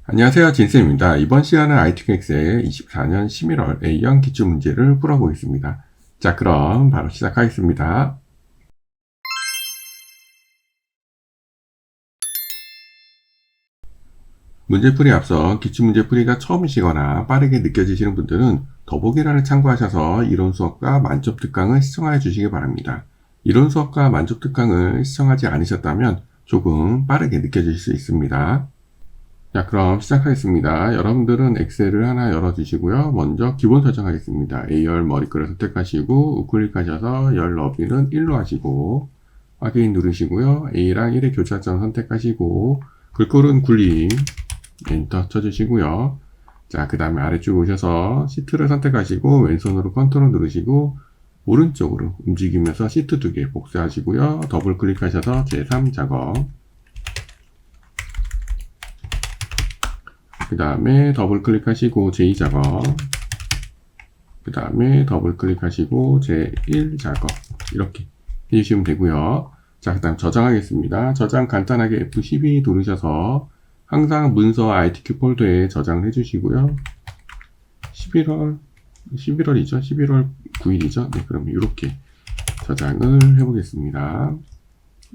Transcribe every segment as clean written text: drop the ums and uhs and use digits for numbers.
안녕하세요. 진쌤입니다. 이번 시간은 ITX 24년 11월 A형 기출문제를 풀어보겠습니다. 자, 그럼 바로 시작하겠습니다. 문제풀이 앞서 기출문제 풀이가 처음이시거나 빠르게 느껴지시는 분들은 더보기란을 참고하셔서 이론 수업과 만점 특강을 시청하여 주시기 바랍니다. 이론 수업과 만점 특강을 시청하지 않으셨다면 조금 빠르게 느껴질 수 있습니다. 자, 그럼 시작하겠습니다. 여러분들은 엑셀을 하나 열어주시고요. 먼저 기본 설정하겠습니다. A열 머리글을 선택하시고 우클릭하셔서 열 너비는 1로 하시고 확인 누르시고요. A랑 1의 교차점 선택하시고 글꼴은 굴림 엔터 쳐주시고요. 자, 그 다음에 아래쪽 오셔서 시트를 선택하시고 왼손으로 컨트롤 누르시고 오른쪽으로 움직이면서 시트 2개 복사하시고요. 더블 클릭하셔서 제3 작업, 그 다음에 더블 클릭하시고 제2 작업, 그 다음에 더블 클릭하시고 제1 작업, 이렇게 해주시면 되고요. 자, 그 다음 저장하겠습니다. 저장 간단하게 F12 누르셔서 항상 문서 ITQ 폴더에 저장을 해주시고요. 11월이죠? 11월 9일이죠? 네, 그럼 이렇게 저장을 해보겠습니다.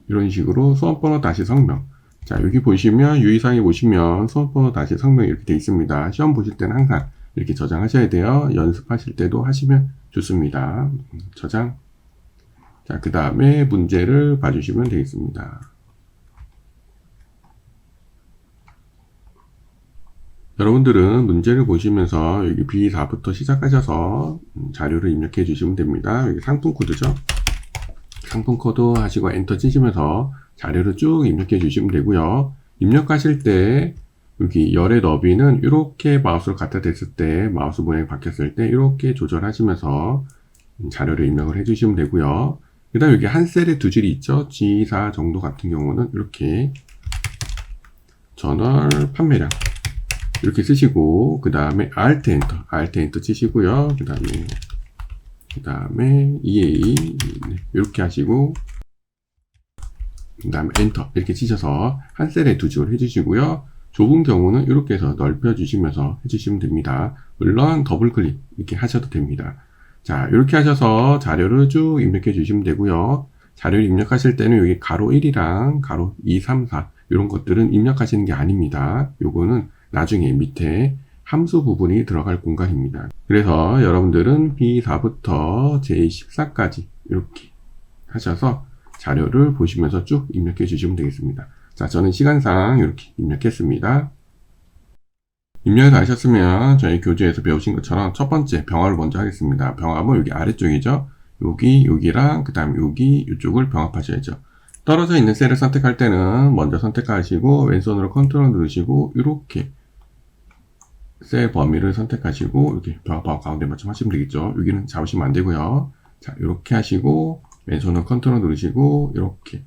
이런 식으로 수험번호 다시 성명. 자, 여기 보시면 유의사항에 보시면 수험번호 다시 성명 이렇게 되어 있습니다. 시험 보실 때는 항상 이렇게 저장하셔야 돼요. 연습하실 때도 하시면 좋습니다. 저장. 자, 그 다음에 문제를 봐주시면 되겠습니다. 여러분들은 문제를 보시면서 여기 B4부터 시작하셔서 자료를 입력해 주시면 됩니다. 여기 상품 코드죠. 상품 코드 하시고 엔터 치시면서 자료를 쭉 입력해 주시면 되고요. 입력하실 때 여기 열의 너비는 이렇게 마우스를 갖다 댔을 때 마우스 모양이 바뀌었을 때 이렇게 조절하시면서 자료를 입력을 해 주시면 되고요. 그 다음 여기 한 셀에 두 줄이 있죠. G4 정도 같은 경우는 이렇게 전월 판매량 이렇게 쓰시고 그 다음에 Alt 엔터 치시고요. 그 다음에 EA 이렇게 하시고 그 다음에 엔터 이렇게 치셔서 한 셀에 두 줄 해주시고요. 좁은 경우는 이렇게 해서 넓혀주시면서 해주시면 됩니다. 물론 더블 클릭 이렇게 하셔도 됩니다. 자, 이렇게 하셔서 자료를 쭉 입력해 주시면 되고요. 자료를 입력하실 때는 여기 가로 1이랑 가로 2, 3, 4 이런 것들은 입력하시는 게 아닙니다. 요거는 나중에 밑에 함수 부분이 들어갈 공간입니다. 그래서 여러분들은 B4부터 J14까지 이렇게 하셔서 자료를 보시면서 쭉 입력해 주시면 되겠습니다. 자, 저는 시간상 이렇게 입력했습니다. 입력을 다 하셨으면 저희 교재에서 배우신 것처럼 첫 번째 병합을 먼저 하겠습니다. 병합은 여기 아래쪽이죠. 여기랑 그 다음 여기 이쪽을 병합하셔야죠. 떨어져 있는 셀을 선택할 때는 먼저 선택하시고 왼손으로 컨트롤 누르시고 이렇게 셀 범위를 선택하시고 이렇게 병합 가운데 맞춤 하시면 되겠죠. 여기는 잡으시면 안 되고요. 자, 이렇게 하시고 왼손으로 컨트롤 누르시고 이렇게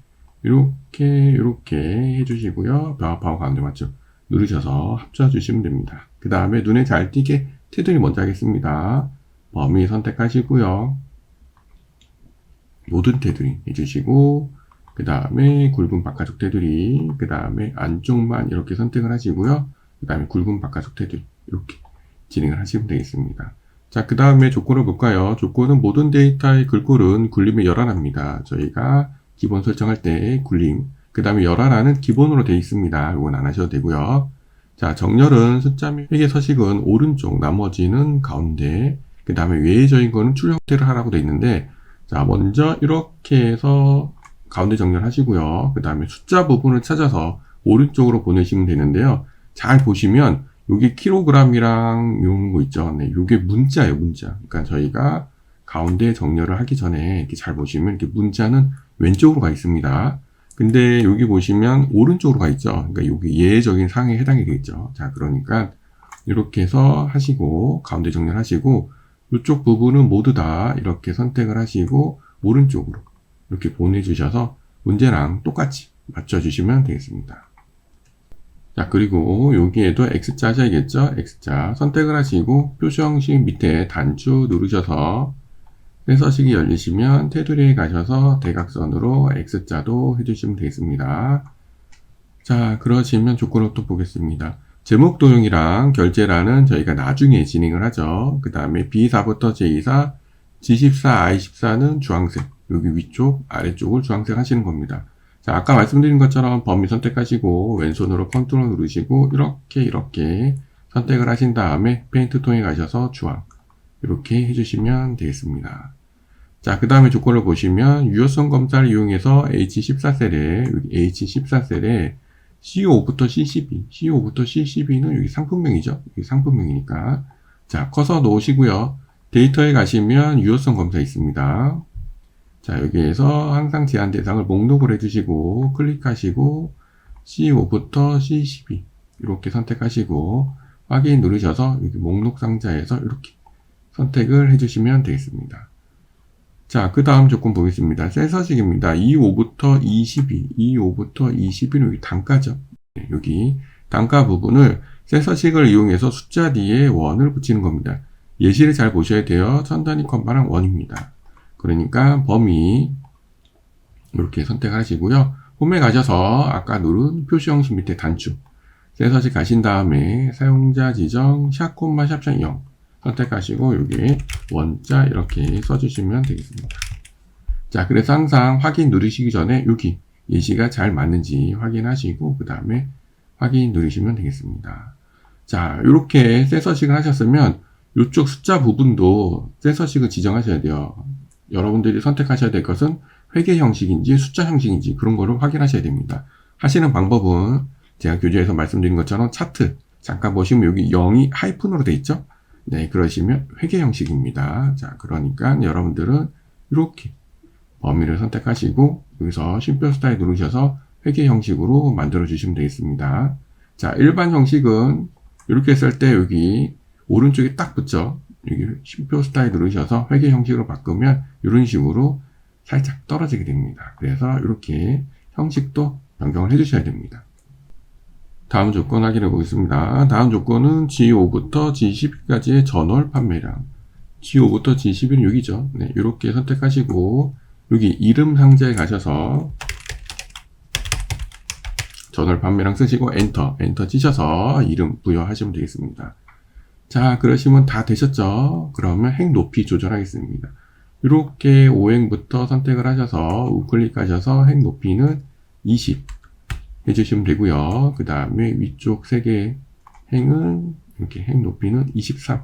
해주시고요. 병합하고 가운데 맞춤 누르셔서 합쳐주시면 됩니다. 그 다음에 눈에 잘 띄게 테두리 먼저 하겠습니다. 범위 선택하시고요. 모든 테두리 해주시고 그 다음에 굵은 바깥쪽 테두리, 그 다음에 안쪽만 이렇게 선택을 하시고요. 그 다음에 굵은 바깥쪽 테두리 이렇게 진행을 하시면 되겠습니다. 자, 그 다음에 조건을 볼까요? 조건은 모든 데이터의 글꼴은 굴림에 열하나입니다. 저희가 기본 설정할 때 굴림, 그 다음에 열하나는 기본으로 되어 있습니다. 이건 안 하셔도 되고요. 자, 정렬은 숫자 및 회계 서식은 오른쪽, 나머지는 가운데, 그 다음에 외의적인 거는 출 형태를 하라고 되어 있는데, 자, 먼저 이렇게 해서 가운데 정렬하시고요. 그 다음에 숫자 부분을 찾아서 오른쪽으로 보내시면 되는데요. 잘 보시면 여기 킬로그램이랑 이런 거 있죠. 네, 이게 문자예요, 문자. 그러니까 저희가 가운데 정렬을 하기 전에 이렇게 잘 보시면 이렇게 문자는 왼쪽으로 가 있습니다. 근데 여기 보시면 오른쪽으로 가 있죠. 그러니까 여기 예외적인 사항에 해당이 되겠죠. 자, 그러니까 이렇게 해서 하시고 가운데 정렬하시고 이쪽 부분은 모두 다 이렇게 선택을 하시고 오른쪽으로 이렇게 보내주셔서 문제랑 똑같이 맞춰주시면 되겠습니다. 자, 그리고 여기에도 X자 하셔야겠죠? X자 선택을 하시고 표시 형식 밑에 단추 누르셔서 서식이 열리시면 테두리에 가셔서 대각선으로 X자도 해주시면 되겠습니다. 자, 그러시면 조건을 또 보겠습니다. 제목 도용이랑 결제란은 저희가 나중에 진행을 하죠. 그 다음에 B4부터 J4, G14, I14는 주황색, 여기 위쪽, 아래쪽을 주황색 하시는 겁니다. 자, 아까 말씀드린 것처럼 범위 선택하시고 왼손으로 컨트롤 누르시고 이렇게 선택을 하신 다음에 페인트 톤에 가셔서 주황 이렇게 해주시면 되겠습니다. 자, 그 다음에 조건을 보시면 유효성 검사를 이용해서 H14셀에 CO5부터 C12, CO5부터 C12는 여기 상품명이죠. 여기 상품명이니까. 자, 커서 놓으시고요. 데이터에 가시면 유효성 검사 있습니다. 자, 여기에서 항상 제한 대상을 목록을 해주시고 클릭하시고 C5부터 C12 이렇게 선택하시고 확인 누르셔서 여기 목록 상자에서 이렇게 선택을 해주시면 되겠습니다. 자, 그 다음 조건 보겠습니다. 셀 서식입니다. 25부터 22, 25부터 22는 여기 단가죠. 네, 여기 단가 부분을 셀 서식을 이용해서 숫자 뒤에 원을 붙이는 겁니다. 예시를 잘 보셔야 돼요. 천단위 컴마랑 원입니다. 그러니까 범위 이렇게 선택하시고요. 홈에 가셔서 아까 누른 표시 형식 밑에 단축 셀 서식 가신 다음에 사용자 지정 샵 콤마 샵 0 선택하시고 여기에 원자 이렇게 써주시면 되겠습니다. 자, 그래서 항상 확인 누르시기 전에 여기 예시가 잘 맞는지 확인하시고 그 다음에 확인 누르시면 되겠습니다. 자, 이렇게 셀 서식을 하셨으면 이쪽 숫자 부분도 셀 서식을 지정하셔야 돼요. 여러분들이 선택하셔야 될 것은 회계 형식인지 숫자 형식인지 그런 거를 확인하셔야 됩니다. 하시는 방법은 제가 교재에서 말씀드린 것처럼 차트 잠깐 보시면 여기 0이 하이픈으로 되어 있죠. 네, 그러시면 회계 형식입니다. 자, 그러니까 여러분들은 이렇게 범위를 선택하시고 여기서 쉼표 스타일 누르셔서 회계 형식으로 만들어 주시면 되겠습니다. 자, 일반 형식은 이렇게 했을 때 여기 오른쪽에 딱 붙죠. 여기 쉼표 스타일 누르셔서 회계 형식으로 바꾸면 이런 식으로 살짝 떨어지게 됩니다. 그래서 이렇게 형식도 변경을 해주셔야 됩니다. 다음 조건 확인해 보겠습니다. 다음 조건은 G5부터 G12까지의 전월 판매량. G5부터 G12는 여기죠. 네, 이렇게 선택하시고 여기 이름 상자에 가셔서 전월 판매량 쓰시고 엔터 치셔서 이름 부여하시면 되겠습니다. 자, 그러시면 다 되셨죠? 그러면 행 높이 조절하겠습니다. 이렇게 5행부터 선택을 하셔서 우클릭하셔서 행 높이는 20 해주시면 되고요. 그 다음에 위쪽 3개 행은 이렇게 행 높이는 23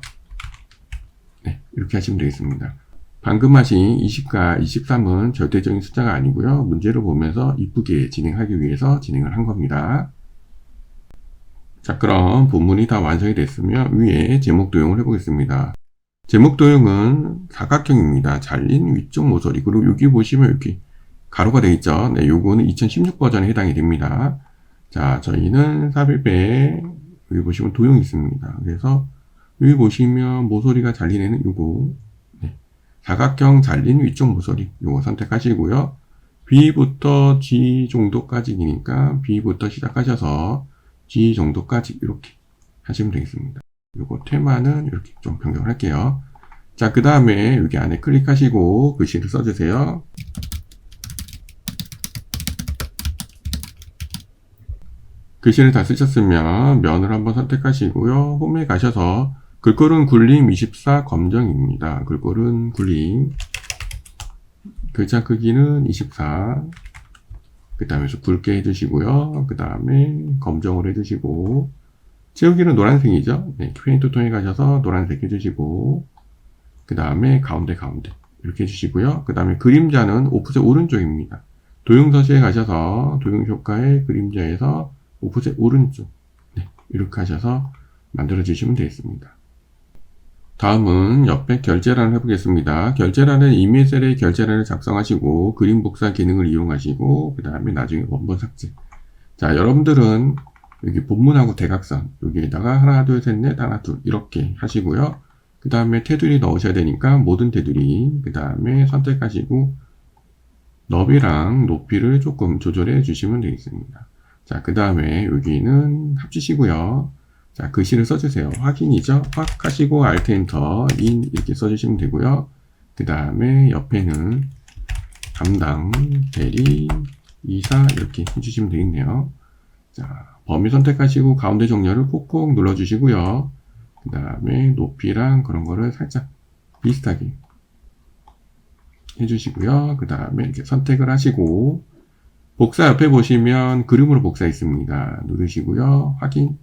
네, 이렇게 하시면 되겠습니다. 방금 하신 20과 23은 절대적인 숫자가 아니고요. 문제를 보면서 이쁘게 진행하기 위해서 진행을 한 겁니다. 자, 그럼 본문이 다 완성이 됐으면 위에 제목 도용을 해보겠습니다. 제목 도용은 사각형입니다. 잘린 위쪽 모서리. 그리고 여기 보시면 이렇게 가로가 되어 있죠. 네, 요거는 2016 버전에 해당이 됩니다. 자, 저희는 삽입에 여기 보시면 도용이 있습니다. 그래서 여기 보시면 모서리가 잘린 애는 요거 네, 사각형 잘린 위쪽 모서리 요거 선택하시고요. B부터 G 정도까지니까 B부터 시작하셔서 G 정도까지 이렇게 하시면 되겠습니다. 요거 테마는 이렇게 좀 변경을 할게요. 자, 그 다음에 여기 안에 클릭하시고 글씨를 써주세요. 글씨를 다 쓰셨으면 면을 한번 선택하시고요. 홈에 가셔서 글꼴은 굴림 24 검정입니다. 글꼴은 굴림. 글자 크기는 24. 그 다음에 좀 굵게 해주시고요. 그 다음에 검정으로 해주시고 채우기는 노란색이죠. 네, 페인트 톤에 가셔서 노란색 해주시고 그 다음에 가운데 이렇게 해주시고요. 그 다음에 그림자는 오프셋 오른쪽입니다. 도용 서식에 가셔서 도용 효과의 그림자에서 오프셋 오른쪽 네, 이렇게 하셔서 만들어 주시면 되겠습니다. 다음은 옆에 결제란을 해보겠습니다. 결제란은 이메일 셀에 결제란을 작성하시고 그림 복사 기능을 이용하시고 그 다음에 나중에 원본 삭제. 자, 여러분들은 여기 본문하고 대각선 여기에다가 하나 둘 셋 넷 하나 둘 이렇게 하시고요. 그 다음에 테두리 넣으셔야 되니까 모든 테두리 그 다음에 선택하시고 너비랑 높이를 조금 조절해 주시면 되겠습니다. 자, 그 다음에 여기는 합치시고요. 자, 글씨를 써주세요. 확인이죠? 확 하시고 Alt 엔터 인 이렇게 써주시면 되고요. 그 다음에 옆에는 담당, 대리, 이사 이렇게 해주시면 되겠네요. 자, 범위 선택하시고 가운데 정렬을 콕콕 눌러주시고요. 그 다음에 높이랑 그런 거를 살짝 비슷하게 해주시고요. 그 다음에 이렇게 선택을 하시고 복사 옆에 보시면 그림으로 복사 있습니다. 누르시고요. 확인.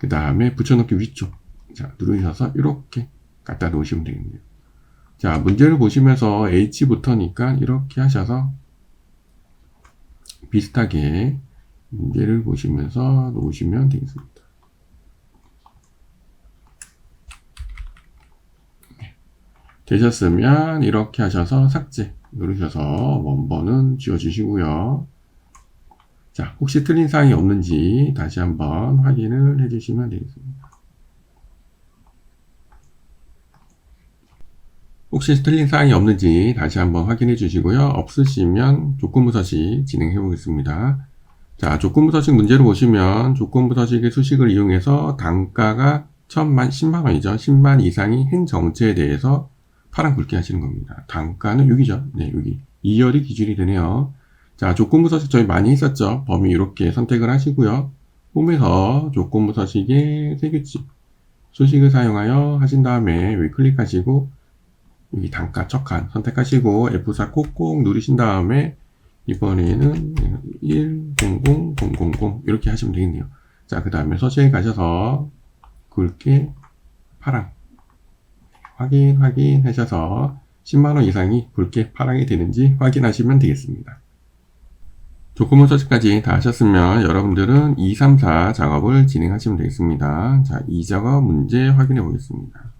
그 다음에 붙여넣기 위쪽. 자, 누르셔서 이렇게 갖다 놓으시면 되겠네요. 자, 문제를 보시면서 H부터니까 이렇게 하셔서 비슷하게 문제를 보시면서 놓으시면 되겠습니다. 네. 되셨으면 이렇게 하셔서 삭제 누르셔서 원본은 지워주시고요. 자, 혹시 틀린 사항이 없는지 다시 한번 확인을 해주시면 되겠습니다. 혹시 틀린 사항이 없는지 다시 한번 확인해 주시고요. 없으시면 조건부 서식 진행해 보겠습니다. 자, 조건부 서식 문제를 보시면 조건부 서식의 수식을 이용해서 단가가 10만 원이죠. 10만 이상이 행 정체에 대해서 파랑 굵게 하시는 겁니다. 단가는 6이죠. 네, 여기 2열이 기준이 되네요. 자, 조건부 서식 저희 많이 했었죠. 범위 이렇게 선택을 하시고요. 홈에서 조건부 서식의 세규칙 수식을 사용하여 하신 다음에 여기 클릭하시고 여기 단가 척한 선택하시고 F4 콕콕 누르신 다음에 이번에는 100000 이렇게 하시면 되겠네요. 자, 그 다음에 서식에 가셔서 굵게 파랑 확인 하셔서 10만원 이상이 굵게 파랑이 되는지 확인하시면 되겠습니다. 조건부 서식까지 다 하셨으면 여러분들은 2, 3, 4 작업을 진행하시면 되겠습니다. 자, 이 작업 문제 확인해 보겠습니다.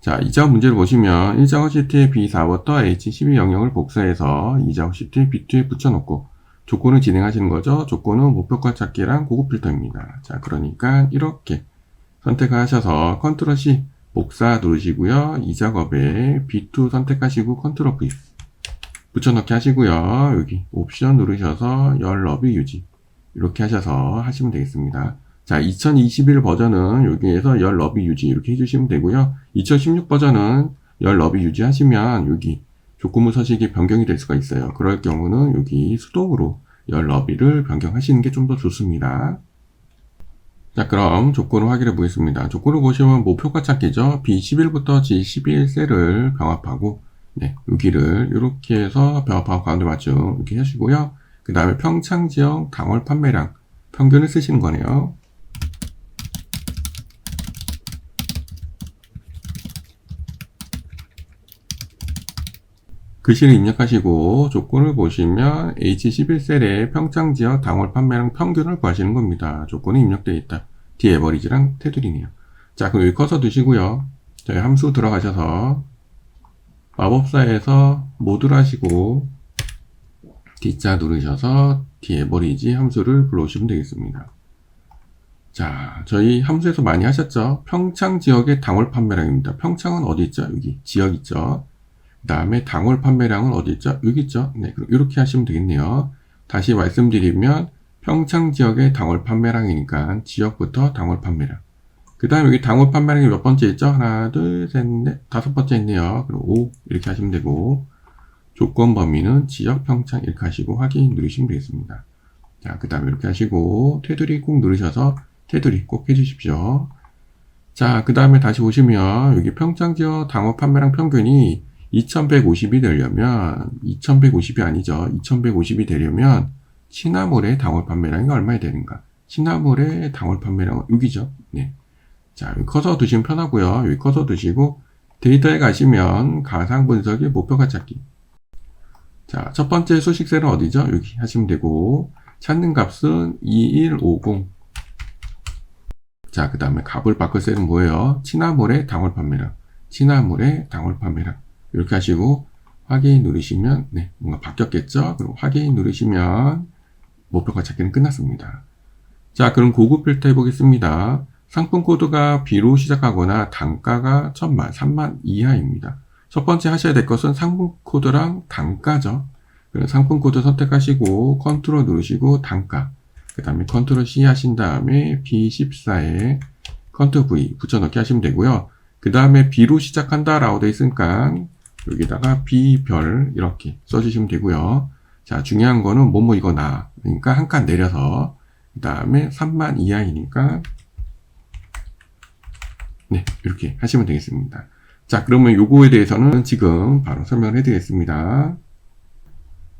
자, 이 작업 문제를 보시면 1작업 시트에 B4부터 H12 영역을 복사해서 2작업 시트에 B2에 붙여놓고 조건을 진행하시는 거죠. 조건은 목표가 찾기랑 고급 필터입니다. 자, 그러니까 이렇게 선택하셔서 컨트롤 C 복사 누르시고요. 이 작업에 B2 선택하시고 컨트롤 V 붙여넣기 하시고요. 여기 옵션 누르셔서 열 너비 유지 이렇게 하셔서 하시면 되겠습니다. 자, 2021 버전은 여기에서 열 너비 유지 이렇게 해주시면 되고요. 2016 버전은 열 너비 유지 하시면 여기 조건부 서식이 변경이 될 수가 있어요. 그럴 경우는 여기 수동으로 열 너비를 변경하시는 게 좀 더 좋습니다. 자, 그럼 조건을 확인해 보겠습니다. 조건을 보시면 목표가 찾기죠. B11부터 G11 셀을 병합하고 네, 여기를 이렇게 해서 병합하고 가운데 맞춤 이렇게 하시고요. 그 다음에 평창지역 당월 판매량 평균을 쓰시는 거네요. 글씨를 입력하시고 조건을 보시면 H11셀의 평창지역 당월 판매량 평균을 구하시는 겁니다. 조건이 입력되어 있다. 뒤에 에버리지랑 테두리네요. 자, 그럼 여기 커서 두시고요. 저희 함수 들어가셔서 마법사에서 모듈 하시고 D자 누르셔서 뒤에 에버리지 함수를 불러오시면 되겠습니다. 자, 저희 함수에서 많이 하셨죠? 평창 지역의 당월 판매량입니다. 평창은 어디 있죠? 여기 지역 있죠? 그 다음에 당월 판매량은 어디 있죠? 여기 있죠? 네, 그럼 이렇게 하시면 되겠네요. 다시 말씀드리면 평창 지역의 당월 판매량이니까 지역부터 당월 판매량. 그 다음에 여기 당월 판매량이 몇 번째 있죠? 하나, 둘, 셋, 넷, 다섯 번째 있네요. 그리고 5 이렇게 하시면 되고 조건 범위는 지역 평창 이렇게 하시고 확인 누르시면 되겠습니다. 자, 그 다음에 이렇게 하시고 테두리 꼭 누르셔서 테두리 꼭 해주십시오. 자, 그 다음에 다시 보시면 여기 평창 지역 당월 판매량 평균이 2150이 되려면 2150이 아니죠. 2150이 되려면 시나몰의 당월 판매량이 얼마나 되는가? 시나몰의 당월 판매량은 6이죠. 네. 자, 여기 커서 두시면 편하고요. 여기 커서 두시고 데이터에 가시면 가상 분석의 목표가 찾기. 자, 첫 번째 수식셀은 어디죠? 여기 하시면 되고 찾는 값은 2150. 자, 그 다음에 값을 바꿀 셀은 뭐예요? 시나몰의 당월 판매량. 시나몰의 당월 판매량. 이렇게 하시고 확인 누르시면 네, 뭔가 바뀌었겠죠? 그리고 확인 누르시면 목표가 찾기는 끝났습니다. 자, 그럼 고급 필터 해보겠습니다. 상품 코드가 B로 시작하거나 단가가 1000만, 3만 이하입니다. 첫 번째 하셔야 될 것은 상품 코드랑 단가죠. 그럼 상품 코드 선택하시고 컨트롤 누르시고 단가. 그 다음에 컨트롤 C 하신 다음에 B14에 컨트롤 V 붙여넣기 하시면 되고요. 그 다음에 B로 시작한다 라고 되어 있으니까 여기다가 B별 이렇게 써주시면 되고요. 자, 중요한 거는 뭐뭐 이거나 그러니까 한 칸 내려서 그 다음에 3만 이하이니까 네, 이렇게 하시면 되겠습니다. 자, 그러면 요거에 대해서는 지금 바로 설명을 해드리겠습니다.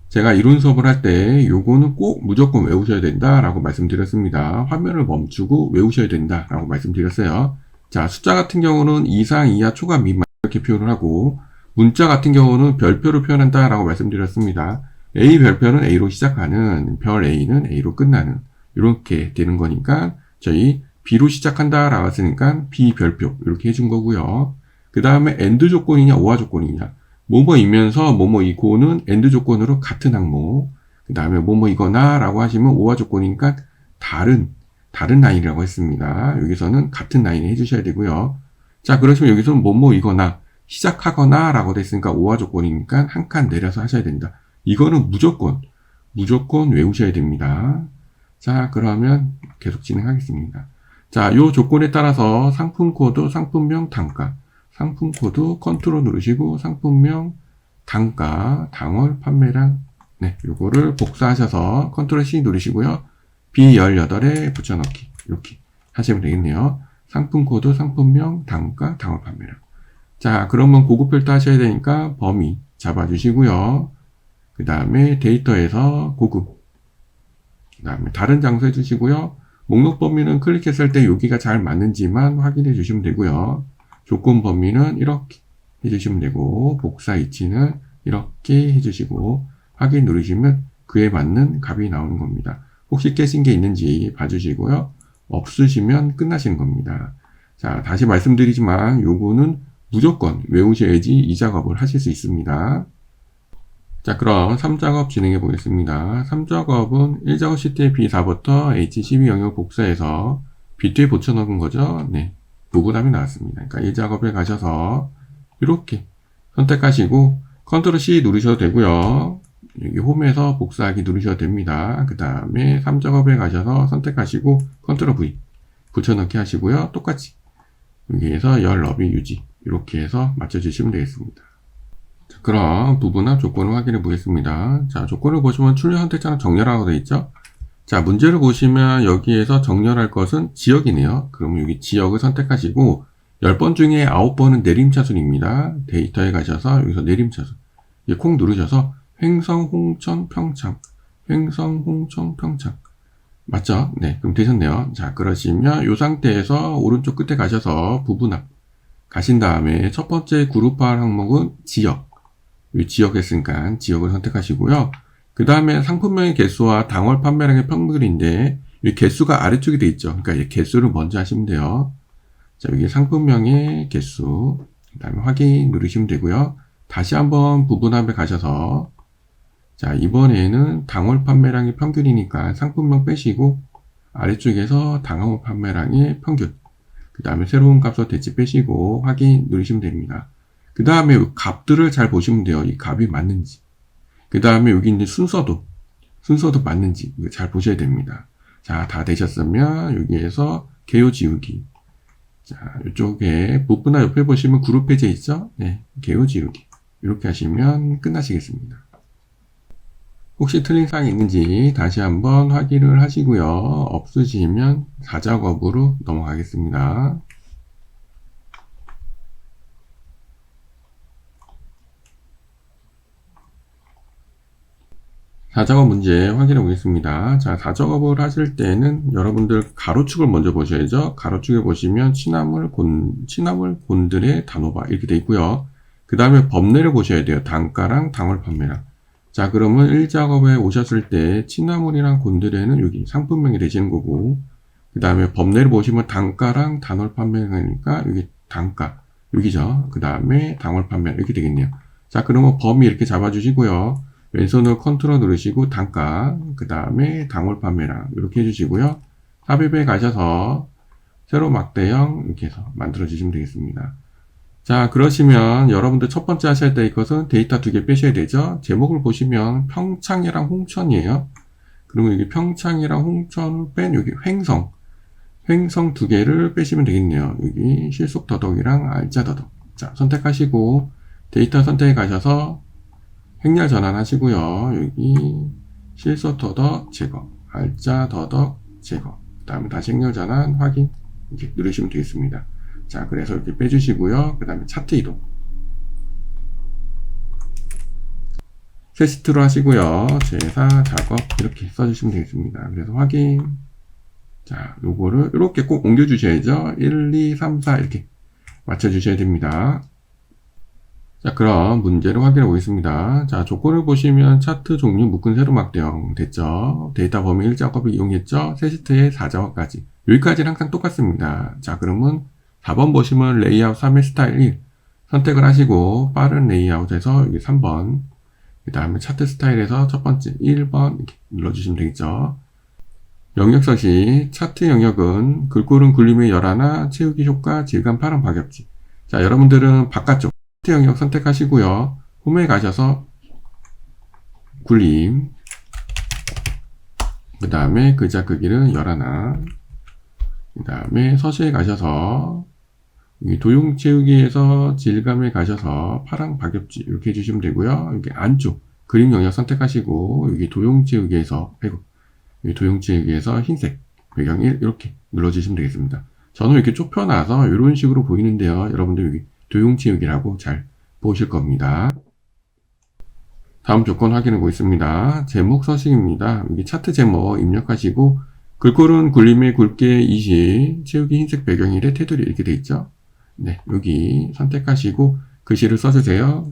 제가 이론 수업을 할 때 요거는 꼭 무조건 외우셔야 된다라고 말씀드렸습니다. 화면을 멈추고 외우셔야 된다라고 말씀드렸어요. 자, 숫자 같은 경우는 이상, 이하, 초과, 미만 이렇게 표현을 하고 문자 같은 경우는 별표로 표현한다라고 말씀드렸습니다. A 별표는 A로 시작하는, 별 A는 A로 끝나는 이렇게 되는 거니까 저희 B로 시작한다라고 했으니까 B 별표 이렇게 해준 거고요. 그 다음에 AND 조건이냐 OR 조건이냐 뭐뭐이면서 뭐뭐이고는 AND 조건으로 같은 항목 그 다음에 뭐뭐이거나 라고 하시면 OR 조건이니까 다른 라인이라고 했습니다. 여기서는 같은 라인을 해주셔야 되고요. 자, 그러시면 여기서는 뭐뭐이거나 시작하거나 라고 됐으니까 OR 조건이니까 한 칸 내려서 하셔야 된다. 이거는 무조건 외우셔야 됩니다. 자, 그러면 계속 진행하겠습니다. 자, 요 조건에 따라서 상품 코드, 상품명, 단가, 상품 코드 컨트롤 누르시고 상품명, 단가, 당월, 판매량, 네, 요거를 복사하셔서 컨트롤 C 누르시고요. B18에 붙여넣기 이렇게 하시면 되겠네요. 상품 코드, 상품명, 단가, 당월, 판매량. 자, 그러면 고급 별도 하셔야 되니까 범위 잡아주시고요. 그 다음에 데이터에서 고급, 그 다음에 다른 장소 해주시고요. 목록 범위는 클릭했을 때 여기가 잘 맞는지만 확인해 주시면 되고요. 조건 범위는 이렇게 해주시면 되고 복사 위치는 이렇게 해주시고 확인 누르시면 그에 맞는 값이 나오는 겁니다. 혹시 깨진 게 있는지 봐주시고요. 없으시면 끝나시는 겁니다. 자, 다시 말씀드리지만 요거는 무조건 외우셔야지 이 작업을 하실 수 있습니다. 자, 그럼 3작업 진행해 보겠습니다. 3작업은 1작업 시트의 B4부터 H12 영역 복사해서 B2에 붙여넣은 거죠. 네. 부분함이 나왔습니다. 그러니까 1작업에 가셔서 이렇게 선택하시고 컨트롤 C 누르셔도 되고요. 여기 홈에서 복사하기 누르셔도 됩니다. 그 다음에 3작업에 가셔서 선택하시고 컨트롤 V 붙여넣기 하시고요. 똑같이 여기에서 열 너비 유지 이렇게 해서 맞춰주시면 되겠습니다. 자, 그럼 부분합 조건을 확인해 보겠습니다. 자, 조건을 보시면 출력 선택자는 정렬하라고 되어 있죠. 자, 문제를 보시면 여기에서 정렬할 것은 지역이네요. 그러면 여기 지역을 선택하시고 10번 중에 9번은 내림차순입니다. 데이터에 가셔서 여기서 내림차순 콩 누르셔서 횡성, 홍천, 평창 횡성, 홍천, 평창 맞죠? 네, 그럼 되셨네요. 자, 그러시면 이 상태에서 오른쪽 끝에 가셔서 부분합 가신 다음에 첫 번째 그룹화할 항목은 지역 이 지역 했으니까 지역을 선택하시고요. 그 다음에 상품명의 개수와 당월 판매량의 평균인데 이 개수가 아래쪽에 되어 있죠. 그러니까 이 개수를 먼저 하시면 돼요. 자, 여기 상품명의 개수 그 다음에 확인 누르시면 되고요. 다시 한번 부분합에 가셔서 자, 이번에는 당월 판매량의 평균이니까 상품명 빼시고 아래쪽에서 당월 판매량의 평균 그 다음에 새로운 값으로 대치 빼시고 확인 누르시면 됩니다. 그 다음에 값들을 잘 보시면 돼요. 이 값이 맞는지. 그 다음에 여기 있는 순서도 맞는지 잘 보셔야 됩니다. 자, 다 되셨으면 여기에서 개요 지우기. 자, 이쪽에 부분화 옆에 보시면 그룹 페이지 있죠? 네, 개요 지우기. 이렇게 하시면 끝나시겠습니다. 혹시 틀린 사항이 있는지 다시 한번 확인을 하시고요. 없으시면 4작업으로 넘어가겠습니다. 4작업 문제 확인해 보겠습니다. 자, 4작업을 하실 때는 여러분들 가로축을 먼저 보셔야죠. 가로축에 보시면 취나물 곤드레 단호박 이렇게 되어 있고요. 그 다음에 범례를 보셔야 돼요. 단가랑 당월 판매량. 자, 그러면 1작업에 오셨을 때 취나물이랑 곤드레는 여기 상품명이 되시는 거고 그 다음에 범례를 보시면 단가랑 단월 판매량이니까 여기 단가 여기죠. 그 다음에 당월 판매량 이렇게 되겠네요. 자, 그러면 범위 이렇게 잡아주시고요. 왼손으로 컨트롤 누르시고 단가, 그 다음에 당월 판매량 이렇게 해주시고요. 삽입에 가셔서 세로 막대형 이렇게 해서 만들어 주시면 되겠습니다. 자, 그러시면 여러분들 첫 번째 하셔야 될 것은 데이터 2개 빼셔야 되죠. 제목을 보시면 평창이랑 홍천이에요. 그러면 여기 평창이랑 홍천을 뺀 여기 횡성 2개를 빼시면 되겠네요. 여기 실속 더덕이랑 알짜 더덕. 자, 선택하시고 데이터 선택에 가셔서 행렬 전환하시고요. 여기 실속 더덕 제거, 알짜 더덕 제거. 그 다음에 다시 행렬 전환 확인 이렇게 누르시면 되겠습니다. 자, 그래서 이렇게 빼주시고요. 그 다음에 차트 이동. 새 시트로 하시고요. 제사 작업 이렇게 써주시면 되겠습니다. 그래서 확인. 자, 요거를 이렇게 꼭 옮겨주셔야죠. 1, 2, 3, 4 이렇게 맞춰주셔야 됩니다. 자, 그럼 문제를 확인해 보겠습니다. 자, 조건을 보시면 차트 종류 묶은 세로 막대형 됐죠? 데이터 범위 1작업을 이용했죠? 새 시트의 4작업까지. 여기까지는 항상 똑같습니다. 자, 그러면 4번 보시면 레이아웃 3의 스타일 1 선택을 하시고 빠른 레이아웃에서 여기 3번 그 다음에 차트 스타일에서 첫 번째 1번 이렇게 눌러주시면 되겠죠. 영역 서식 차트 영역은 글꼴은 굴림의 열하나 채우기 효과 질감 파란 박엽지. 자, 여러분들은 바깥쪽 차트 영역 선택하시고요. 홈에 가셔서 굴림 그 다음에 글자 크기는 열하나 그 다음에 서식에 가셔서 도용 채우기에서 질감에 가셔서 파랑 박엽지 이렇게 해주시면 되고요. 여기 안쪽 그림 영역 선택하시고 여기 도용 채우기에서 여기 도용 채우기에서 흰색 배경 1 이렇게 눌러주시면 되겠습니다. 저는 이렇게 좁혀놔서 이런 식으로 보이는데요. 여러분들 여기 도용 채우기라고 잘 보실 겁니다. 다음 조건 확인해 보겠습니다. 제목 서식입니다. 여기 차트 제목 입력하시고 글꼴은 굴림의 굵게 20 채우기 흰색 배경 1에 테두리 이렇게 돼 있죠. 네, 여기 선택하시고 글씨를 써주세요.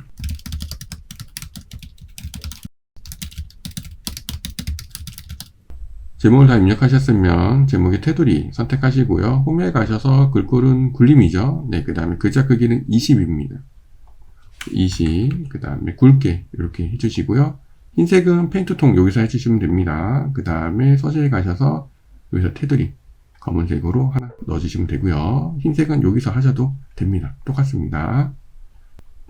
제목을 다 입력하셨으면 제목의 테두리 선택하시고요. 홈에 가셔서 글꼴은 굴림이죠. 네, 그 다음에 글자 크기는 20입니다. 20, 그 다음에 굵게 이렇게 해주시고요. 흰색은 페인트통 여기서 해주시면 됩니다. 그 다음에 서식에 가셔서 여기서 테두리 검은색으로 하나 넣어주시면 되고요. 흰색은 여기서 하셔도 됩니다. 똑같습니다.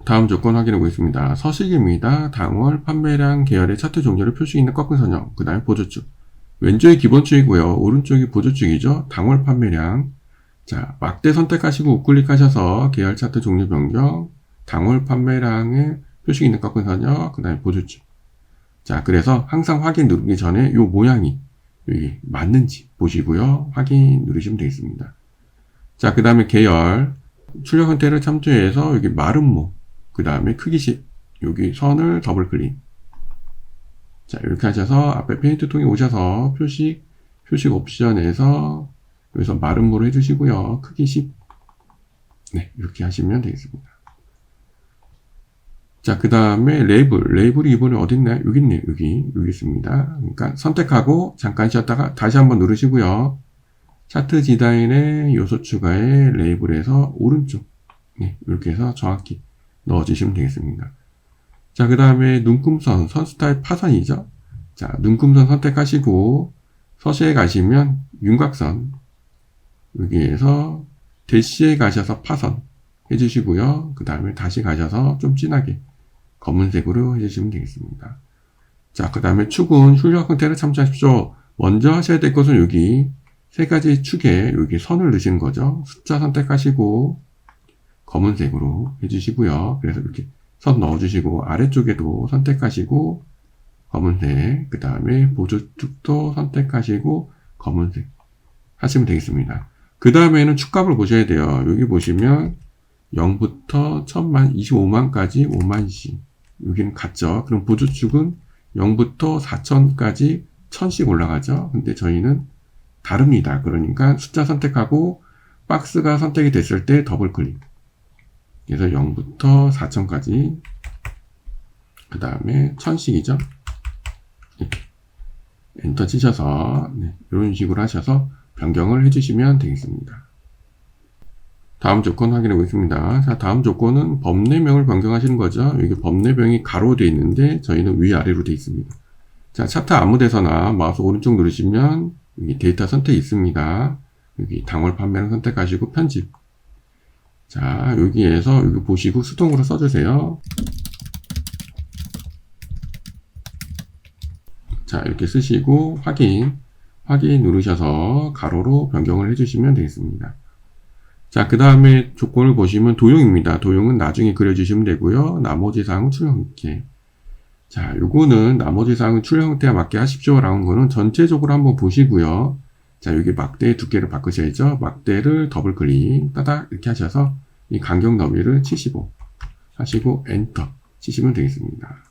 다음 조건 확인해 보겠습니다. 서식입니다. 당월, 판매량, 계열의 차트 종류를 표시 있는 꺾은 선형, 그 다음에 보조축. 왼쪽이 기본축이고요. 오른쪽이 보조축이죠. 당월 판매량. 자, 막대 선택하시고 우클릭하셔서 계열 차트 종류 변경, 당월 판매량의 표시 있는 꺾은 선형, 그 다음에 보조축. 자, 그래서 항상 확인 누르기 전에 이 모양이 여기 맞는지 보시고요. 확인 누르시면 되겠습니다. 자, 그 다음에 계열, 출력 형태를 참조해서 여기 마름모, 그 다음에 크기 10, 여기 선을 더블 클릭. 자, 이렇게 하셔서 앞에 페인트 통에 오셔서 표식 옵션에서 여기서 마름모로 해주시고요. 크기 10. 네, 이렇게 하시면 되겠습니다. 자, 그 다음에 레이블이 이번에 어딨나요? 여기 있네요. 여기 있습니다. 그러니까 선택하고 잠깐 쉬었다가 다시 한번 누르시고요. 차트 디자인의 요소 추가에 레이블에서 오른쪽. 네, 이렇게 해서 정확히 넣어주시면 되겠습니다. 자, 그 다음에 눈금선, 선 스타일 파선이죠. 자, 눈금선 선택하시고 서식에 가시면 윤곽선 여기에서 대시에 가셔서 파선 해주시고요. 그 다음에 다시 가셔서 좀 진하게 검은색으로 해주시면 되겠습니다. 자, 그 다음에 축은 출력 형태를 참조하십시오. 먼저 하셔야 될 것은 여기 세 가지 축에 여기 선을 넣으시는 거죠. 숫자 선택하시고 검은색으로 해주시고요. 그래서 이렇게 선 넣어주시고 아래쪽에도 선택하시고 검은색, 그 다음에 보조축도 선택하시고 검은색 하시면 되겠습니다. 그 다음에는 축값을 보셔야 돼요. 여기 보시면 0부터 1000만, 25만까지 5만씩. 여기는 같죠. 그럼 보조축은 0부터 4000까지 1000씩 올라가죠. 근데 저희는 다릅니다. 그러니까 숫자 선택하고 박스가 선택이 됐을 때 더블 클릭. 그래서 0부터 4000까지 그 다음에 1000씩이죠. 이렇게 엔터 치셔서 네, 이런 식으로 하셔서 변경을 해주시면 되겠습니다. 다음 조건 확인해 보겠습니다. 자, 다음 조건은 범례명을 변경하시는 거죠. 여기 범례명이 가로로 되어 있는데 저희는 위아래로 되어 있습니다. 자, 차트 아무 데서나 마우스 오른쪽 누르시면 여기 데이터 선택이 있습니다. 여기 당월 판매를 선택하시고 편집. 자, 여기에서 여기 보시고 수동으로 써주세요. 자, 이렇게 쓰시고 확인 누르셔서 가로로 변경을 해주시면 되겠습니다. 자, 그 다음에 조건을 보시면 도용입니다. 도용은 나중에 그려주시면 되고요. 나머지 사항은 출력 형태. 자, 요거는 나머지 사항은 출력 형태에 맞게 하십시오 라는 거는 전체적으로 한번 보시고요. 자, 여기 막대 두께를 바꾸셔야죠. 막대를 더블 클릭, 따닥 이렇게 하셔서 이 간격 너비를 75 하시고 엔터 치시면 되겠습니다.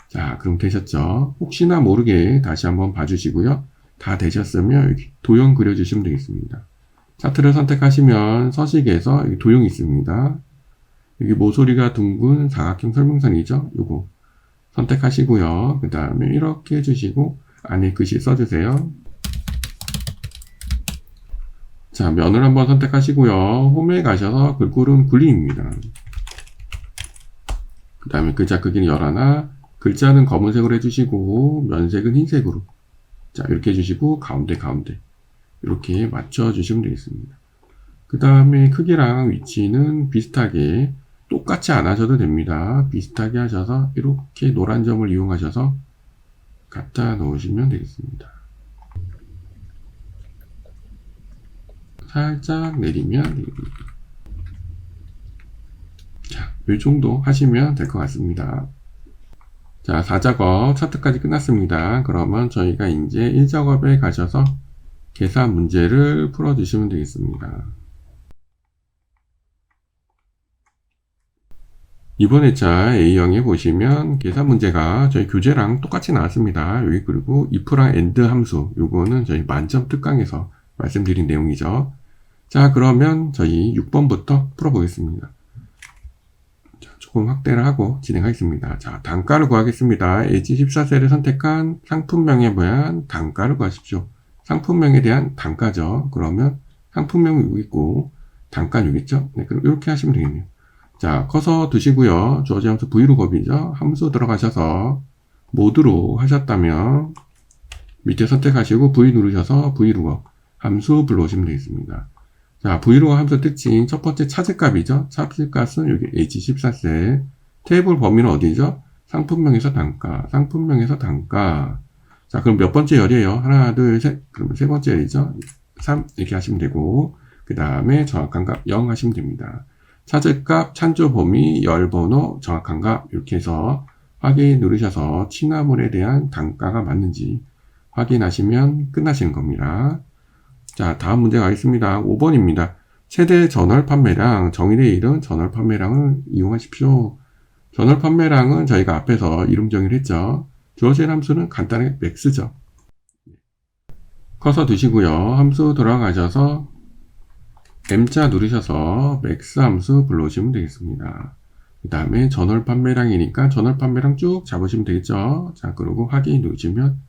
자, 그럼 되셨죠? 혹시나 모르게 다시 한번 봐주시고요. 다 되셨으면 여기 도형 그려주시면 되겠습니다. 차트를 선택하시면 서식에서 여기 도형이 있습니다. 여기 모서리가 둥근 사각형 설명선이죠. 요거 선택하시고요. 그 다음에 이렇게 해주시고 안에 글씨 써주세요. 자, 면을 한번 선택하시고요. 홈에 가셔서 글꼴은 굴림입니다. 그 다음에 글자 크기는 11, 글자는 검은색으로 해주시고 면색은 흰색으로 자 이렇게 해주시고 가운데 이렇게 맞춰주시면 되겠습니다. 그 다음에 크기랑 위치는 비슷하게 똑같이 안 하셔도 됩니다. 비슷하게 하셔서 이렇게 노란 점을 이용하셔서 갖다 놓으시면 되겠습니다. 살짝 내리면 됩니다. 자, 이 정도 하시면 될 것 같습니다. 자, 4작업 차트까지 끝났습니다. 그러면 저희가 이제 1작업에 가셔서 계산 문제를 풀어주시면 되겠습니다. 이번 회차 A형에 보시면 계산 문제가 저희 교재랑 똑같이 나왔습니다. 여기 그리고 if랑 and 함수 요거는 저희 만점 특강에서 말씀드린 내용이죠. 자, 그러면 저희 6번부터 풀어보겠습니다. 자, 조금 확대를 하고 진행하겠습니다. 자, 단가를 구하겠습니다. H14셀을 선택한 상품명에 대한 단가를 구하십시오. 상품명에 대한 단가죠. 그러면 상품명이 여기 있고 단가는 여기 있죠. 네, 그럼 이렇게 하시면 되겠네요. 자, 커서 두시고요. 주어진 함수 vlookup이죠. 함수 들어가셔서 모드로 하셨다면 밑에 선택하시고 v 누르셔서 vlookup 함수 불러오시면 되겠습니다. 자, vlookup 함수 특징 첫 번째 찾을값이죠. 찾을값은 여기 H14셀 테이블 범위는 어디죠? 상품명에서 단가, 상품명에서 단가. 자, 그럼 몇 번째 열이에요? 하나, 둘, 셋. 그러면 세 번째 열이죠. 3 이렇게 하시면 되고 그 다음에 정확한 값 0 하시면 됩니다. 찾을값, 찬조 범위, 열 번호, 정확한 값 이렇게 해서 확인 누르셔서 취납물에 대한 단가가 맞는지 확인하시면 끝나시는 겁니다. 자, 다음 문제 가겠습니다. 5번입니다. 최대 전월 판매량, 정의의 이름 전월 판매량을 이용하십시오. 전월 판매량은 저희가 앞에서 이름 정의를 했죠. 주어진 함수는 간단하게 max죠. 커서 두시고요. 함수 들어가셔서 M자 누르셔서 max 함수 불러오시면 되겠습니다. 그 다음에 전월 판매량이니까 전월 판매량 쭉 잡으시면 되겠죠. 자, 그리고 확인 누르시면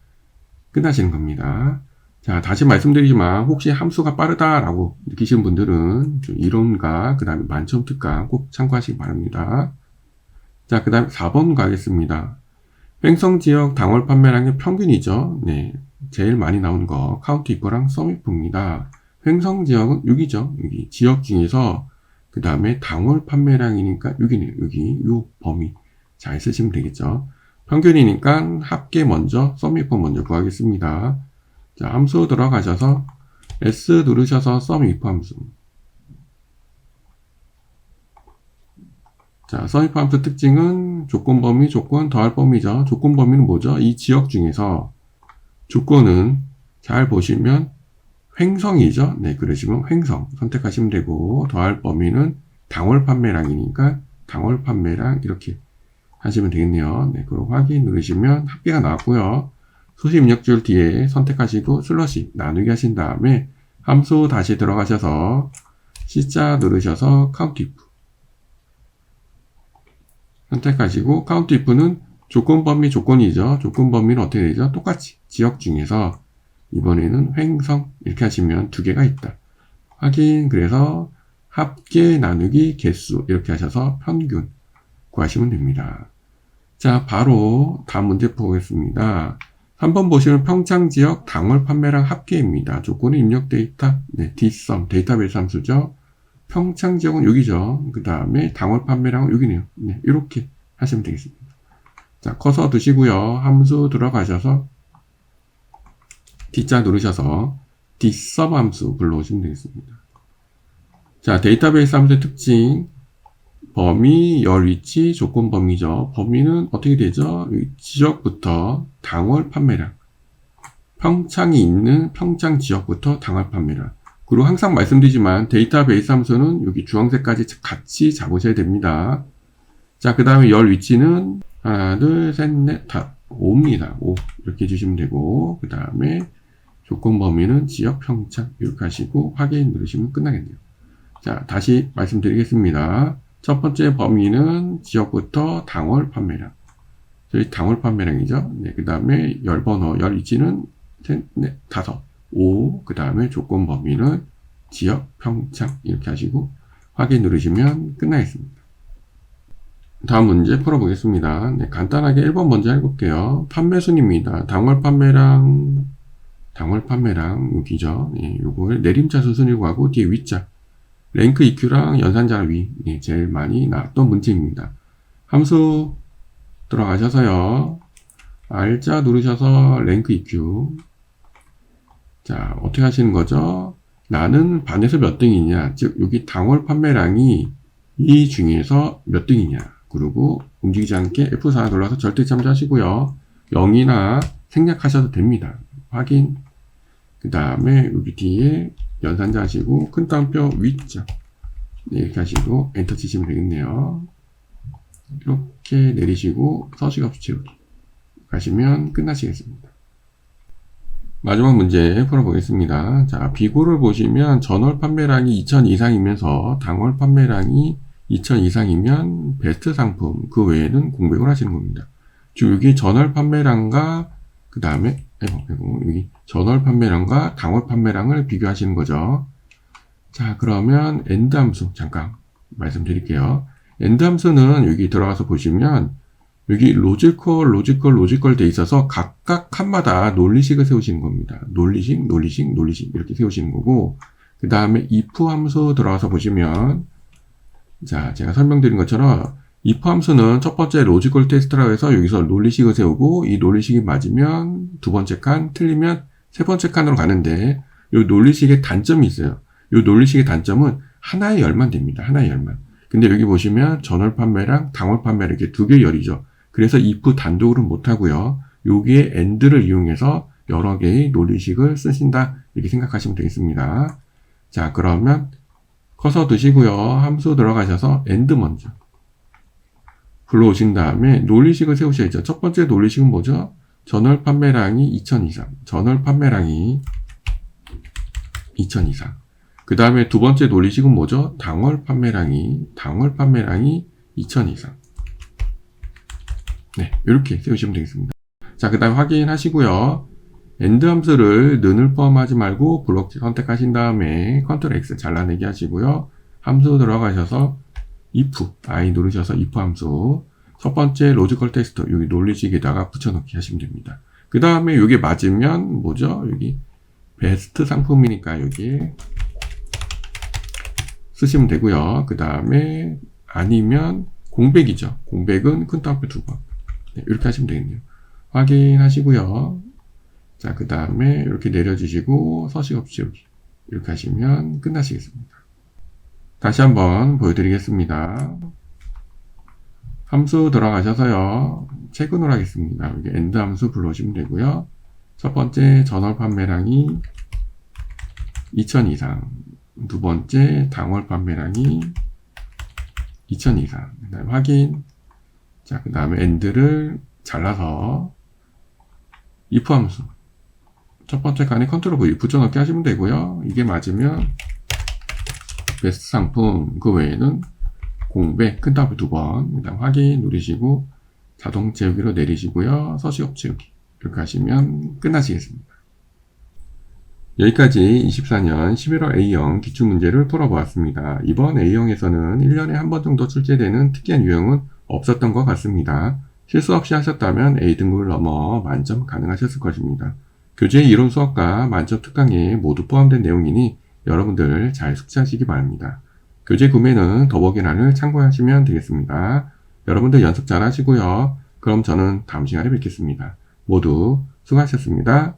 끝나시는 겁니다. 자, 다시 말씀드리지만 혹시 함수가 빠르다라고 느끼시는 분들은 이론과 그 다음에 만점 특강 꼭 참고하시기 바랍니다. 자, 그 다음에 4번 가겠습니다. 횡성지역 당월 판매량의 평균이죠. 네, 제일 많이 나오는 거 카운트 이프랑 썸이프입니다. 횡성지역은 6이죠. 여기 지역 중에서 그 다음에 당월 판매량이니까 6이네요. 여기 요 범위 잘 쓰시면 되겠죠. 평균이니까 합계 먼저 썸이프 먼저 구하겠습니다. 자, 함수 들어가셔서 S 누르셔서 썸이프 함수. 자, 썸이프 함수 특징은 조건 범위, 조건 더할 범위죠. 조건 범위는 뭐죠? 이 지역 중에서 조건은 잘 보시면 횡성이죠. 네, 그러시면 횡성 선택하시면 되고 더할 범위는 당월 판매량이니까 당월 판매량 이렇게 하시면 되겠네요. 네, 그리고 확인 누르시면 합계가 나왔고요. 수식 입력줄 뒤에 선택하시고 슬러시 나누기 하신 다음에 함수 다시 들어가셔서 C자 누르셔서 count if 선택하시고 count if는 조건 범위 조건이죠. 조건 범위는 어떻게 되죠? 똑같이 지역 중에서 이번에는 횡성 이렇게 하시면 두 개가 있다. 확인 그래서 합계 나누기 개수 이렇게 하셔서 평균 구하시면 됩니다. 자, 바로 다음 문제 보겠습니다. 3번 보시면 평창지역 당월 판매량 합계입니다. 조건은 입력 데이터, 네, dsum 데이터베이스 함수죠. 평창지역은 여기죠. 그 다음에 당월 판매량은 여기네요. 네, 이렇게 하시면 되겠습니다. 자, 커서 두시고요. 함수 들어가셔서 D자 누르셔서 dsum 함수 불러오시면 되겠습니다. 자, 데이터베이스 함수의 특징 범위, 열, 위치, 조건 범위죠. 범위는 어떻게 되죠? 지역부터 당월 판매량 평창이 있는 평창 지역부터 당월 판매량. 그리고 항상 말씀드리지만 데이터베이스 함수는 여기 주황색까지 같이 잡으셔야 됩니다. 자, 그 다음에 열 위치는 하나, 둘, 셋, 넷, 다 5입니다. 5 이렇게 해주시면 되고, 그 다음에 조건 범위는 지역 평창 이렇게 하시고 확인 누르시면 끝나겠네요. 자, 다시 말씀드리겠습니다. 첫 번째 범위는 지역부터 당월 판매량. 저희 당월 판매량이죠. 네, 그 다음에 열 번호, 열 위치는 셋, 넷, 다섯, 5. 그 다음에 조건 범위는 지역 평창 이렇게 하시고 확인 누르시면 끝나겠습니다. 다음 문제 풀어보겠습니다. 네, 간단하게 1번 먼저 해볼게요. 판매순입니다. 당월 판매량 여기죠. 네, 요걸 내림차 수순이라고 하고 뒤에 위자 랭크 EQ랑 연산자 위 제일 많이 나왔던 문제입니다. 함수 들어가셔서요. R자 누르셔서 랭크 EQ. 자, 어떻게 하시는 거죠? 나는 반에서 몇 등이냐. 즉 여기 당월 판매량이 이 중에서 몇 등이냐. 그리고 움직이지 않게 F4 눌러서 절대 참조하시고요. 0이나 생략하셔도 됩니다. 확인. 그 다음에 여기 뒤에 연산자 하시고 큰 따옴표 위자 네, 이렇게 하시고 엔터 치시면 되겠네요. 이렇게 내리시고 서식 없이 채우기 가시면 끝나시겠습니다. 마지막 문제 풀어보겠습니다. 자, 비고를 보시면 전월 판매량이 2000 이상이면서 당월 판매량이 2000 이상이면 베스트 상품, 그 외에는 공백을 하시는 겁니다. 즉 여기 전월 판매량과 그 다음에 여기 전월 판매량과 당월 판매량을 비교하시는 거죠. 자, 그러면 엔드 함수 잠깐 말씀드릴게요. 엔드 함수는 여기 들어가서 보시면 여기 로지컬 돼 있어서 각각 칸마다 논리식을 세우시는 겁니다. 논리식 이렇게 세우시는 거고, 그 다음에 if 함수 들어가서 보시면, 자, 제가 설명드린 것처럼 if 함수는 첫 번째 로지컬 테스트라고 해서 여기서 논리식을 세우고, 이 논리식이 맞으면 두 번째 칸, 틀리면 세 번째 칸으로 가는데, 이 논리식의 단점이 있어요. 이 논리식의 단점은 하나의 열만 됩니다. 하나의 열만. 근데 여기 보시면 전월 판매량, 당월 판매량 이렇게 두 개의 열이죠. 그래서 if 단독으로는 못하고요. 여기에 and를 이용해서 여러 개의 논리식을 쓰신다. 이렇게 생각하시면 되겠습니다. 자, 그러면 커서 두시고요. 함수 들어가셔서 and 먼저 불러오신 다음에 논리식을 세우셔야죠. 첫 번째 논리식은 뭐죠? 전월 판매량이 2000 이상. 전월 판매량이 2000 이상. 그 다음에 두 번째 논리식은 뭐죠? 당월 판매량이 2000 이상. 네, 이렇게 세우시면 되겠습니다. 자, 그 다음에 확인하시고요. AND 함수를 는을 포함하지 말고 블록 선택하신 다음에 컨트롤 X 잘라내기 하시고요. 함수 들어가셔서 if, I 누르셔서 if 함수 첫 번째 로지컬 테스트 여기 논리식에다가 붙여넣기 하시면 됩니다. 그 다음에 이게 맞으면 뭐죠? 여기 베스트 상품이니까 여기에 쓰시면 되고요. 그 다음에 아니면 공백이죠. 공백은 큰 따옴표 2번. 네, 이렇게 하시면 되겠네요. 확인하시고요. 자, 그 다음에 이렇게 내려주시고 서식 없이 채우기 이렇게 하시면 끝나시겠습니다. 다시 한번 보여드리겠습니다. 함수 들어가셔서요. 체크를 하겠습니다. 여기 AND 함수 불러오시면 되고요. 첫 번째 전월 판매량이 2000 이상. 두 번째 당월 판매량이 2000 이상. 그 다음에 확인. 자, 그 다음에 AND를 잘라서 if 함수. 첫 번째 칸에 컨트롤 V 붙여넣기 하시면 되고요. 이게 맞으면 베스트 상품, 그 외에는 공백, 큰 따옴표 2번. 그 다음 확인 누르시고 자동 채우기로 내리시고요. 서식 없이 채우기. 이렇게 하시면 끝나시겠습니다. 여기까지 24년 11월 A형 기출문제를 풀어보았습니다. 이번 A형에서는 1년에 한 번 정도 출제되는 특이한 유형은 없었던 것 같습니다. 실수 없이 하셨다면 A등급을 넘어 만점 가능하셨을 것입니다. 교재 이론 수업과 만점 특강에 모두 포함된 내용이니 여러분들 잘 숙지하시기 바랍니다. 교재 구매는 더보기란을 참고하시면 되겠습니다. 여러분들 연습 잘 하시고요. 그럼 저는 다음 시간에 뵙겠습니다. 모두 수고하셨습니다.